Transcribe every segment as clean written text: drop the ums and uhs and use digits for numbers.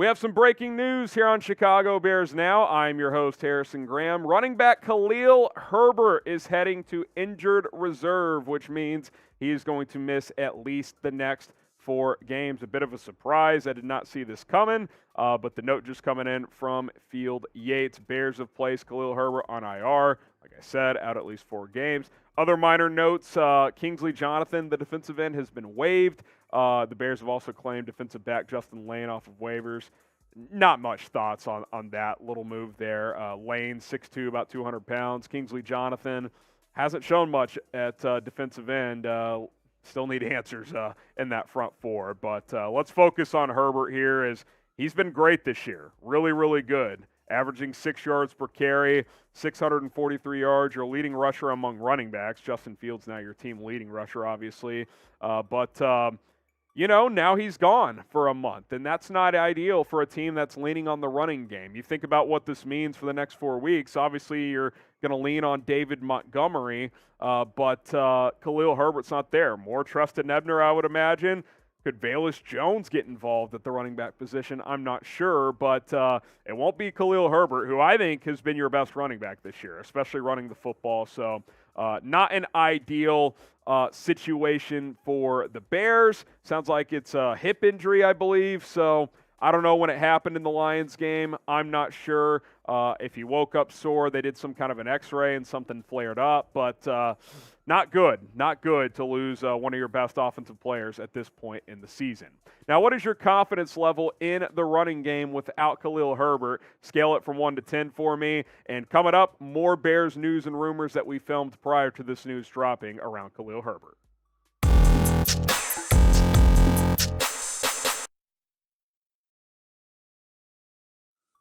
We have some breaking news here on Chicago Bears Now. I'm your host, Harrison Graham. Running back Khalil Herbert is heading to injured reserve, which means he is going to miss at least the next 4 games. A bit of a surprise. I did not see this coming, but the note just coming in from Field Yates. Bears have placed Khalil Herbert on IR. Like I said, out at least 4 games. Other minor notes, Kingsley Jonathan, the defensive end, has been waived. The Bears have also claimed defensive back Justin Lane off of waivers. Not much thoughts on that little move there. Lane, 6'2", about 200 pounds. Kingsley Jonathan hasn't shown much at defensive end. Still need answers in that front 4. But let's focus on Herbert here, as he's been great this year. Really, really good. Averaging 6 yards per carry, 643 yards. Your leading rusher among running backs. Justin Fields now your team leading rusher, obviously. Now he's gone for a month, and that's not ideal for a team that's leaning on the running game. You think about what this means for the next 4 weeks. Obviously, you're going to lean on David Montgomery, but Khalil Herbert's not there. More trust in Ebner, I would imagine. Could Velus Jones get involved at the running back position? I'm not sure, but it won't be Khalil Herbert, who I think has been your best running back this year, especially running the football. So not an ideal situation for the Bears. Sounds like it's a hip injury, I believe. So I don't know when it happened in the Lions game. I'm not sure if he woke up sore. They did some kind of an x-ray and something flared up, but not good. Not good to lose one of your best offensive players at this point in the season. Now, what is your confidence level in the running game without Khalil Herbert? Scale it from 1 to 10 for me. And coming up, more Bears news and rumors that we filmed prior to this news dropping around Khalil Herbert.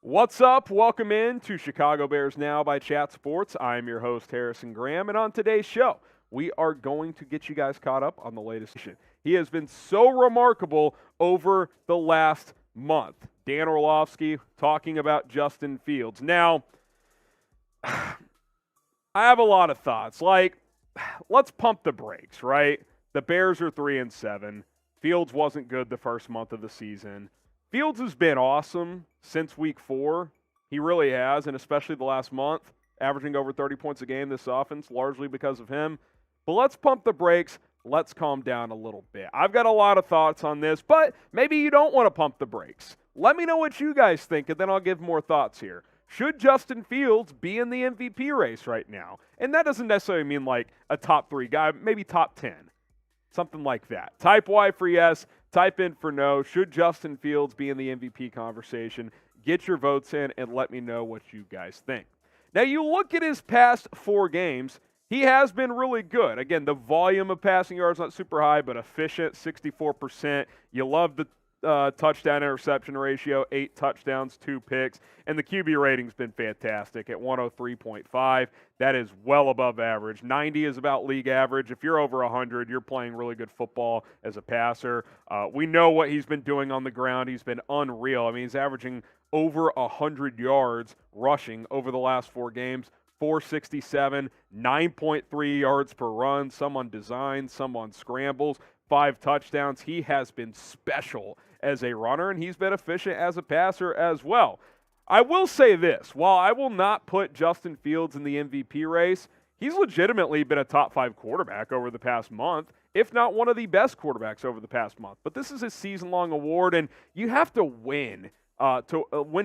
What's up? Welcome in to Chicago Bears Now by Chat Sports. I'm your host, Harrison Graham, and on today's show, we are going to get you guys caught up on the latest. He has been so remarkable over the last month. Dan Orlovksy talking about Justin Fields. Now, I have a lot of thoughts. Like, let's pump the brakes, right? The Bears are 3-7. Fields wasn't good the first month of the season. Fields has been awesome since week 4. He really has, and especially the last month, averaging over 30 points a game this offense, largely because of him. But let's pump the brakes. Let's calm down a little bit. I've got a lot of thoughts on this, but maybe you don't want to pump the brakes. Let me know what you guys think, and then I'll give more thoughts here. Should Justin Fields be in the MVP race right now? And that doesn't necessarily mean like a top 3 guy, maybe top 10. Something like that. Type Y for yes, type in for no. Should Justin Fields be in the MVP conversation? Get your votes in and let me know what you guys think. Now, you look at his past 4 games, he has been really good. Again, the volume of passing yards not super high, but efficient, 64%. You love the touchdown-interception ratio, 8 touchdowns, 2 picks, and the QB rating's been fantastic at 103.5. That is well above average. 90 is about league average. If you're over 100, you're playing really good football as a passer. We know what he's been doing on the ground. He's been unreal. I mean, he's averaging over 100 yards rushing over the last 4 games. 467, 9.3 yards per run, some on design, some on scrambles, 5 touchdowns. He has been special as a runner, and he's been efficient as a passer as well. I will say this, while I will not put Justin Fields in the MVP race, he's legitimately been a top 5 quarterback over the past month, if not one of the best quarterbacks over the past month. But this is a season-long award, and you have to win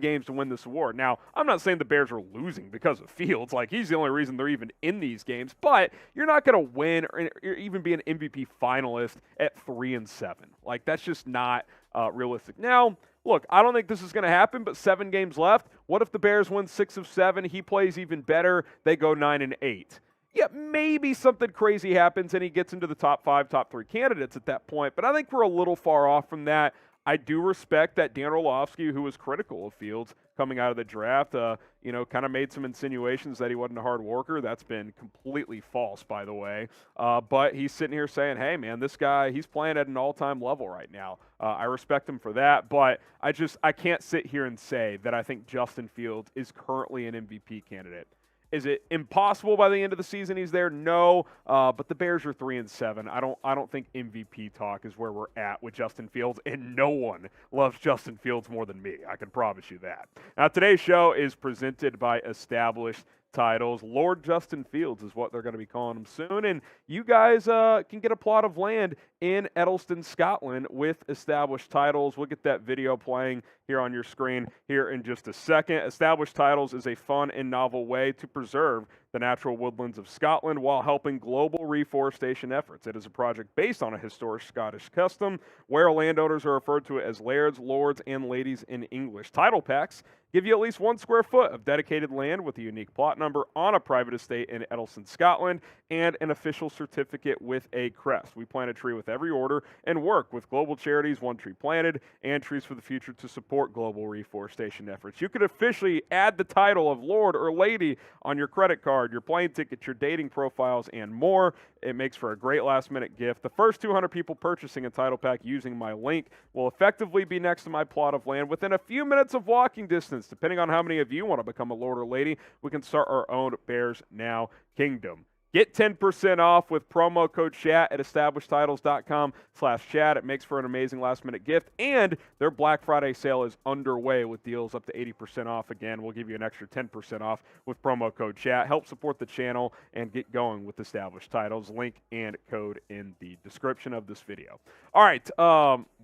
games to win this award. Now, I'm not saying the Bears are losing because of Fields. Like, he's the only reason they're even in these games. But you're not going to win or even be an MVP finalist at 3-7. Like, that's just not realistic. Now, look, I don't think this is going to happen, but 7 games left. What if the Bears win 6 of 7? He plays even better. They go 9-8. Yeah, maybe something crazy happens and he gets into the top 5, top 3 candidates at that point. But I think we're a little far off from that. I do respect that Dan Orlovksy, who was critical of Fields coming out of the draft, kind of made some insinuations that he wasn't a hard worker. That's been completely false, by the way. But he's sitting here saying, hey, man, this guy, he's playing at an all-time level right now. I respect him for that, but I can't sit here and say that I think Justin Fields is currently an MVP candidate. Is it impossible by the end of the season he's there? No, but the Bears are 3-7. I don't think MVP talk is where we're at with Justin Fields, and no one loves Justin Fields more than me. I can promise you that. Now, today's show is presented by Established Titles. Lord Justin Fields is what they're going to be calling him soon, and you guys can get a plot of land in Edelston, Scotland with Established Titles. We'll get that video playing here on your screen here in just a second. Established Titles is a fun and novel way to preserve the natural woodlands of Scotland while helping global reforestation efforts. It is a project based on a historic Scottish custom where landowners are referred to as lairds, lords, and ladies in English. Title packs give you at least 1 square foot of dedicated land with a unique plot number on a private estate in Edelston, Scotland, and an official certificate with a crest. We plant a tree with every order and work with global charities, One Tree Planted, and Trees for the Future to support global reforestation efforts. You could officially add the title of Lord or Lady on your credit card, your plane ticket, your dating profiles, and more. It makes for a great last-minute gift. The first 200 people purchasing a title pack using my link will effectively be next to my plot of land within a few minutes of walking distance. Depending on how many of you want to become a Lord or Lady, we can start our own Bears Now Kingdom. Get 10% off with promo code CHAT at establishedtitles.com/chat. It makes for an amazing last-minute gift, and their Black Friday sale is underway with deals up to 80% off. Again, we'll give you an extra 10% off with promo code CHAT. Help support the channel and get going with Established Titles. Link and code in the description of this video. All right,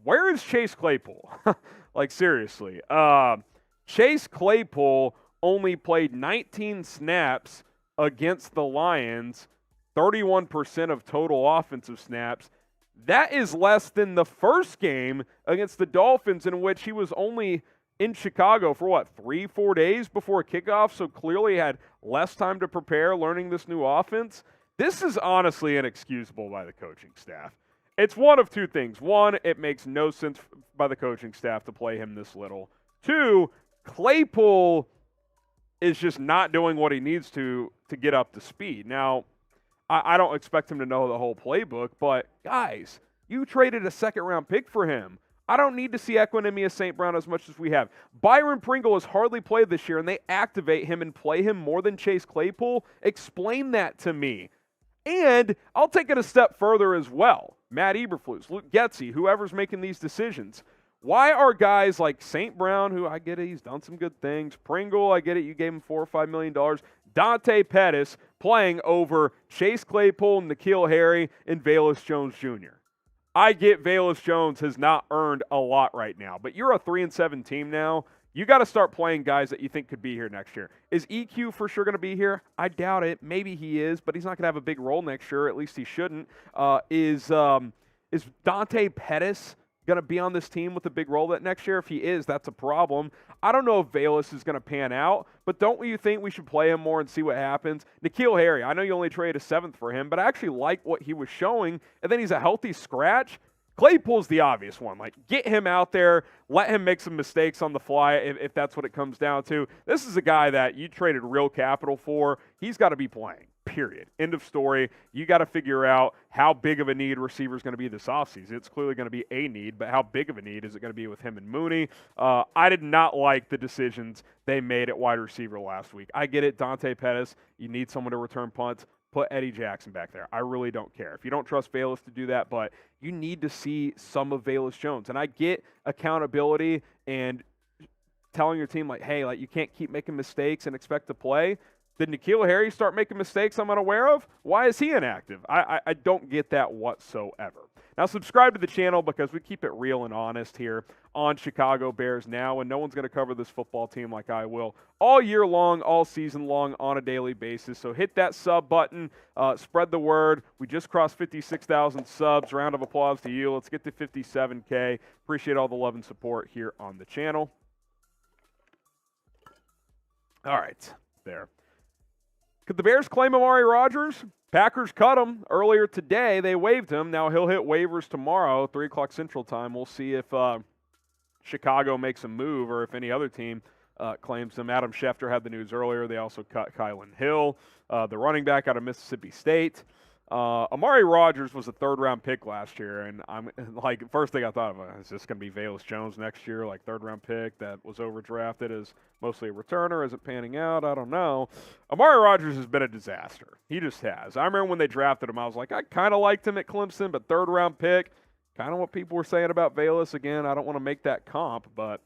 where is Chase Claypool? Like, seriously. Chase Claypool only played 19 snaps against the Lions, 31% of total offensive snaps. That is less than the first game against the Dolphins, in which he was only in Chicago for 3-4 days before kickoff, so clearly had less time to prepare learning this new offense. This is honestly inexcusable by the coaching staff. It's one of two things. One, it makes no sense by the coaching staff to play him this little. Two, Claypool is just not doing what he needs to get up to speed. Now, I don't expect him to know the whole playbook, but guys, you traded a second-round pick for him. I don't need to see Equinemius St. Brown as much as we have. Byron Pringle has hardly played this year, and they activate him and play him more than Chase Claypool. Explain that to me. And I'll take it a step further as well. Matt Eberflus, Luke Getsy, whoever's making these decisions. Why are guys like St. Brown, who I get it, he's done some good things, Pringle, I get it, you gave him $4 or $5 million, Dante Pettis playing over Chase Claypool, N'Keal Harry, and Velus Jones Jr.? I get Velus Jones has not earned a lot right now, but you're a 3-7 team now. You got to start playing guys that you think could be here next year. Is EQ for sure going to be here? I doubt it. Maybe he is, but he's not going to have a big role next year. At least he shouldn't. Is Dante Pettis going to be on this team with a big role that next year? If he is, that's a problem. I don't know if Velus is going to pan out, but don't you think we should play him more and see what happens? N'Keal Harry, I know you only traded a 7th for him, but I actually like what he was showing, and then he's a healthy scratch. Claypool's the obvious one. Like, get him out there, let him make some mistakes on the fly if that's what it comes down to. This is a guy that you traded real capital for. He's got to be playing. Period. End of story. You got to figure out how big of a need receiver is going to be this offseason. It's clearly going to be a need, but how big of a need is it going to be with him and Mooney? I did not like the decisions they made at wide receiver last week. I get it, Dante Pettis. You need someone to return punts. Put Eddie Jackson back there. I really don't care. If you don't trust Velus to do that, but you need to see some of Velus Jones. And I get accountability and telling your team, like, hey, like, you can't keep making mistakes and expect to play. Did N'Keal Harry start making mistakes I'm unaware of? Why is he inactive? I don't get that whatsoever. Now, subscribe to the channel because we keep it real and honest here on Chicago Bears Now, and no one's going to cover this football team like I will all year long, all season long, on a daily basis. So hit that sub button, spread the word. We just crossed 56,000 subs. Round of applause to you. Let's get to 57K. Appreciate all the love and support here on the channel. All right, there. Could the Bears claim Amari Rodgers? Packers cut him earlier today. They waived him. Now he'll hit waivers tomorrow, 3 o'clock Central Time. We'll see if Chicago makes a move or if any other team claims him. Adam Schefter had the news earlier. They also cut Kylan Hill, the running back out of Mississippi State. Amari Rogers was a third-round pick last year, and I'm like, first thing I thought of, is this going to be Velus Jones next year, like third-round pick that was overdrafted as mostly a returner? Is it panning out? I don't know. Amari Rogers has been a disaster. He just has. I remember when they drafted him, I was like, I kind of liked him at Clemson, but third-round pick, kind of what people were saying about Velus. Again, I don't want to make that comp, but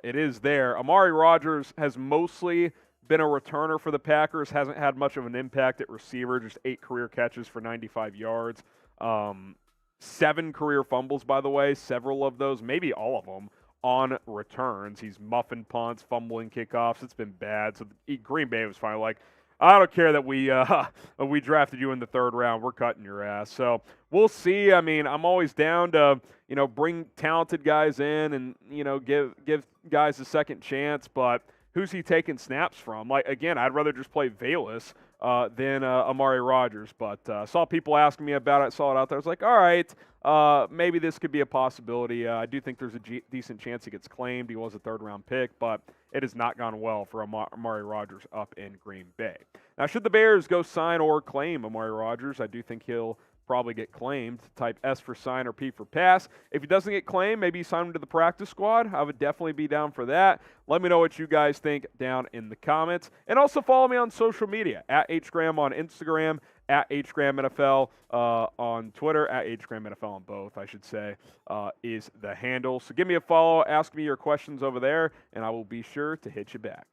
it is there. Amari Rogers has mostly been a returner for the Packers, hasn't had much of an impact at receiver, just 8 career catches for 95 yards. 7 career fumbles, by the way, several of those, maybe all of them, on returns. He's muffing punts, fumbling kickoffs. It's been bad. So Green Bay was finally like, I don't care that we drafted you in the 3rd round. We're cutting your ass. So we'll see. I mean, I'm always down to, bring talented guys in and, give guys a second chance, but who's he taking snaps from? Like, again, I'd rather just play Velus than Amari Rogers. But saw people asking me about it, saw it out there. I was like, all right, maybe this could be a possibility. I do think there's a decent chance he gets claimed. He was a 3rd-round pick, but it has not gone well for Amari Rogers up in Green Bay. Now, should the Bears go sign or claim Amari Rogers, I do think he'll probably get claimed. Type S for sign or P for pass. If he doesn't get claimed, maybe sign him to the practice squad. I would definitely be down for that. Let me know what you guys think down in the comments. And also follow me on social media, at HGram on Instagram, at HGramNFL on Twitter, at HGramNFL on both, I should say, is the handle. So give me a follow, ask me your questions over there, and I will be sure to hit you back.